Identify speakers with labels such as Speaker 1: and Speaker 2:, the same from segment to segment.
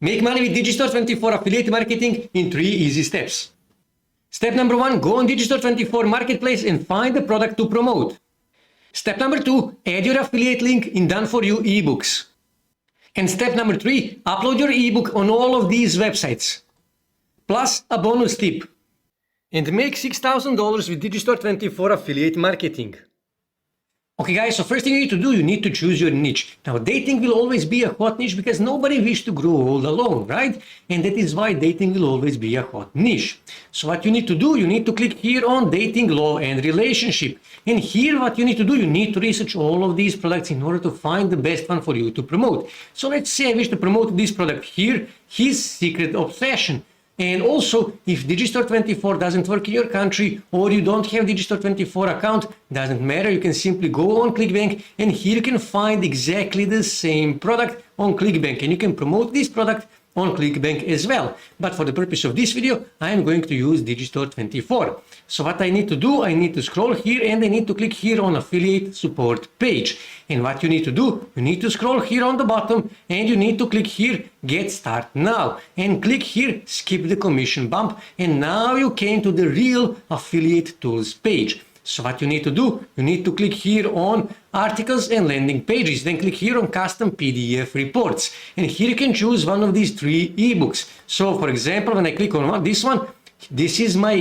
Speaker 1: Make money with Digistore24 affiliate marketing in 3 easy steps. Step number 1, go on Digistore24 marketplace and find the product to promote. Step number 2, add your affiliate link in done for you ebooks. And step number 3, upload your ebook on all of these websites. Plus a bonus tip. And make $6,000 with Digistore24 affiliate marketing. Okay guys, so first thing you need to do, you need to choose your niche. Now dating will always be a hot niche because nobody wishes to grow old alone, right? And that is why dating will always be a hot niche. So what you need to do, you need to click here on dating, law and relationship. And here what you need to do, you need to research all of these products in order to find the best one for you to promote. So let's say I wish to promote this product here, his secret obsession. And also, if Digistore24 doesn't work in your country or you don't have Digistore24 account, doesn't matter, you can simply go on ClickBank and here you can find exactly the same product on ClickBank and you can promote this product on ClickBank as well. But for the purpose of this video, I am going to use Digistore24. So what I need to do, I need to scroll here and I need to click here on affiliate support page. And what you need to do, you need to scroll here on the bottom and you need to click here, get start now. And click here, skip the commission bump. And now you came to the real affiliate tools page. So what you need to do, you need to click here on articles and landing pages, then click here on custom PDF reports. And here you can choose one of these 3 ebooks. So for example, when I click on this one, this is my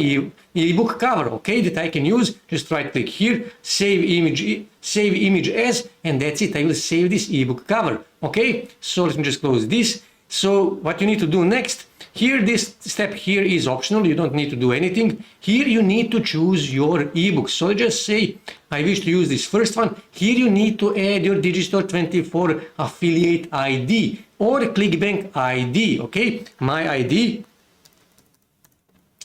Speaker 1: ebook cover, okay, that I can use. Just right click here, save image as, and that's it. I will save this ebook cover, okay. So let me just close this. So what you need to do next, here this step here is optional, you don't need to do anything. Here you need to choose your ebook. So just say I wish to use this first one. Here you need to add your Digistore24 affiliate ID or ClickBank ID, okay, my ID.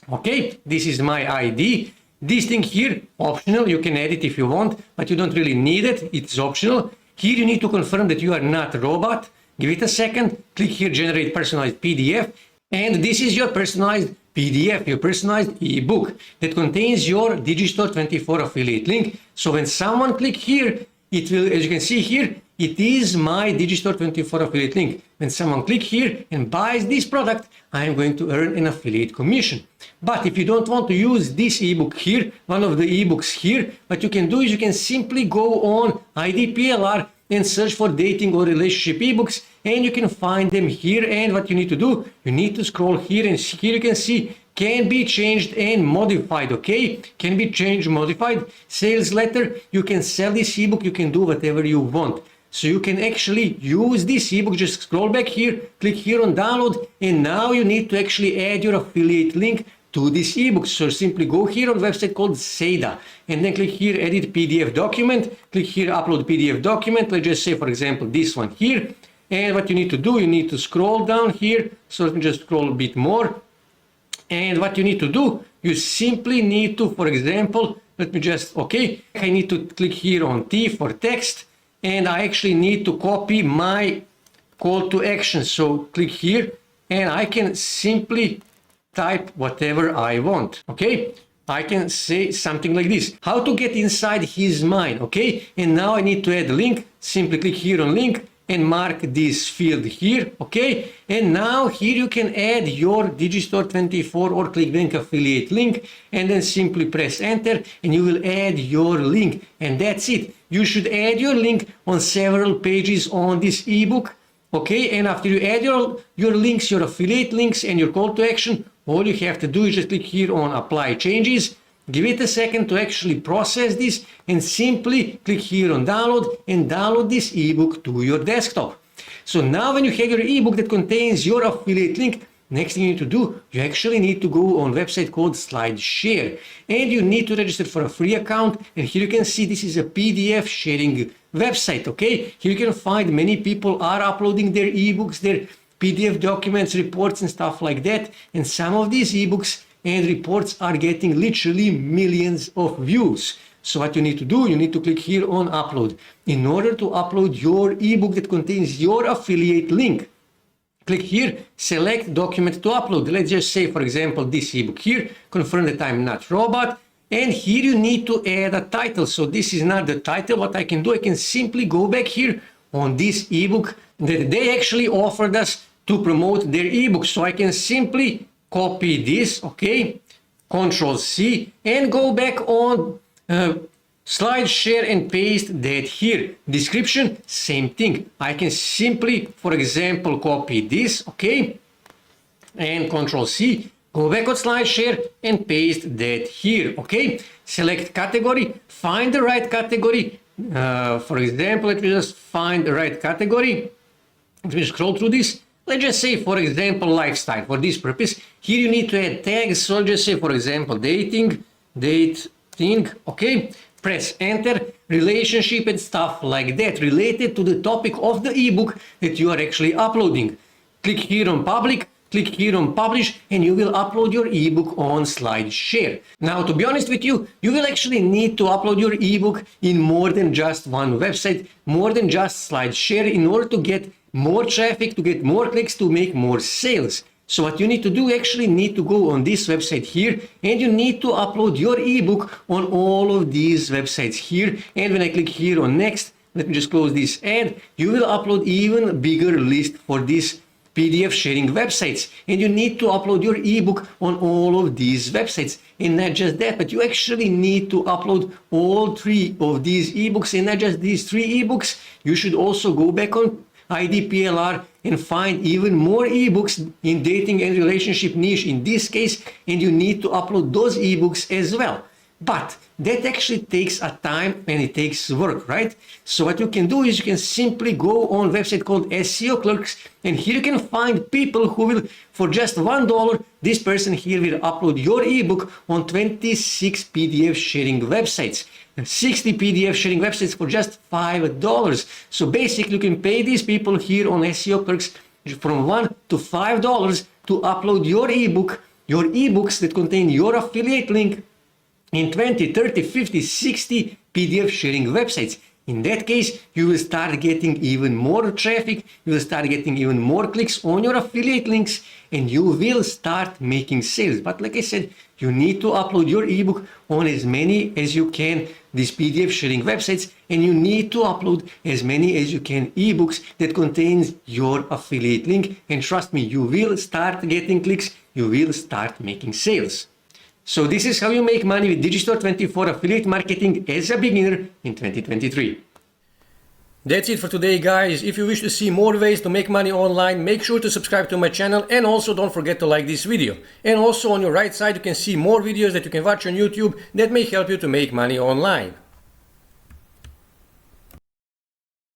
Speaker 1: Okay, this is my ID. This thing here, optional, you can add it if you want, but you don't really need it, it's optional. Here you need to confirm that you are not a robot. Give it a second, click here, generate personalized PDF. And this is your personalized PDF, your personalized ebook that contains your Digistore24 affiliate link. So when someone click here, it will, as you can see here, it is my Digistore24 affiliate link. When someone click here and buys this product, I am going to earn an affiliate commission. But if you don't want to use this ebook here, one of the ebooks here, what you can do is you can simply go on IDPLR and search for dating or relationship ebooks and you can find them here. And what you need to do, you need to scroll here and here you can see can be changed and modified, okay, can be changed, modified. Sales letter, you can sell this ebook, you can do whatever you want. So you can actually use this ebook, just scroll back here, click here on download, and now you need to actually add your affiliate link to this ebook. So simply go here on a website called Seda and then click here, edit PDF document, click here, upload PDF document. Let's just say, for example, this one here. And what you need to do, you need to scroll down here. So let me just scroll a bit more. And what you need to do, you simply need to, for example, let me just, okay, I need to click here on T for text. And I actually need to copy my call to action. So click here and I can simply type whatever I want, okay? I can say something like this, how to get inside his mind, okay? And now I need to add a link, simply click here on link and mark this field here, okay? And now here you can add your Digistore24 or ClickBank affiliate link and then simply press enter and you will add your link and that's it. You should add your link on several pages on this ebook, okay? And after you add your links, your affiliate links and your call to action, all you have to do is just click here on apply changes, give it a second to actually process this and simply click here on download and download this ebook to your desktop. So now when you have your ebook that contains your affiliate link, next thing you need to do, you actually need to go on a website called SlideShare and you need to register for a free account. And here you can see this is a PDF sharing website, okay? Here you can find many people are uploading their ebooks, their PDF documents, reports and stuff like that. And some of these ebooks and reports are getting literally millions of views. So what you need to do, you need to click here on upload. In order to upload your ebook that contains your affiliate link, click here, select document to upload. Let's just say, for example, this ebook here, confirm that I'm not robot. And here you need to add a title. So this is not the title. What I can do, I can simply go back here on this ebook that they actually offered us to promote their ebooks. So I can simply copy this, okay, Control C, and go back on SlideShare and paste that here. Description, same thing. I can simply, for example, copy this, okay, and Control C, go back on SlideShare and paste that here, okay. Select category, find the right category. For example, let me just find the right category. Let me scroll through this. Let's just say, for example, lifestyle. For this purpose, here you need to add tags. So just say, for example, dating, okay. Press enter, relationship and stuff like that related to the topic of the ebook that you are actually uploading. Click here on public, click here on publish, and you will upload your ebook on SlideShare. Now, to be honest with you, you will actually need to upload your ebook in more than just one website, more than just SlideShare, in order to get more traffic, to get more clicks, to make more sales. So what you need to do, actually need to go on this website here, and you need to upload your ebook on all of these websites here. And when I click here on next, let me just close this ad, you will upload even bigger list for this PDF sharing websites, and you need to upload your ebook on all of these websites. And not just that, but you actually need to upload all 3 of these ebooks, and not just these 3 ebooks. You should also go back on IDPLR and find even more ebooks in dating and relationship niche in this case, and you need to upload those ebooks as well. But that actually takes a time and it takes work, right? So what you can do is you can simply go on a website called SEO Clerks, and here you can find people who will, for just $1, this person here will upload your ebook on 26 PDF sharing websites, 60 PDF sharing websites for just $5. So basically you can pay these people here on SEO Clerks from $1 to $5 to upload your ebook, your ebooks that contain your affiliate link in 20, 30, 50, 60 PDF sharing websites. In that case, you will start getting even more traffic, you will start getting even more clicks on your affiliate links, and you will start making sales. But like I said, you need to upload your ebook on as many as you can, these PDF sharing websites, and you need to upload as many as you can ebooks that contains your affiliate link. And trust me, you will start getting clicks, you will start making sales. So this is how you make money with Digistore24 affiliate marketing as a beginner in 2023. That's it for today, guys. If you wish to see more ways to make money online, make sure to subscribe to my channel, and also don't forget to like this video. And also on your right side you can see more videos that you can watch on YouTube that may help you to make money online.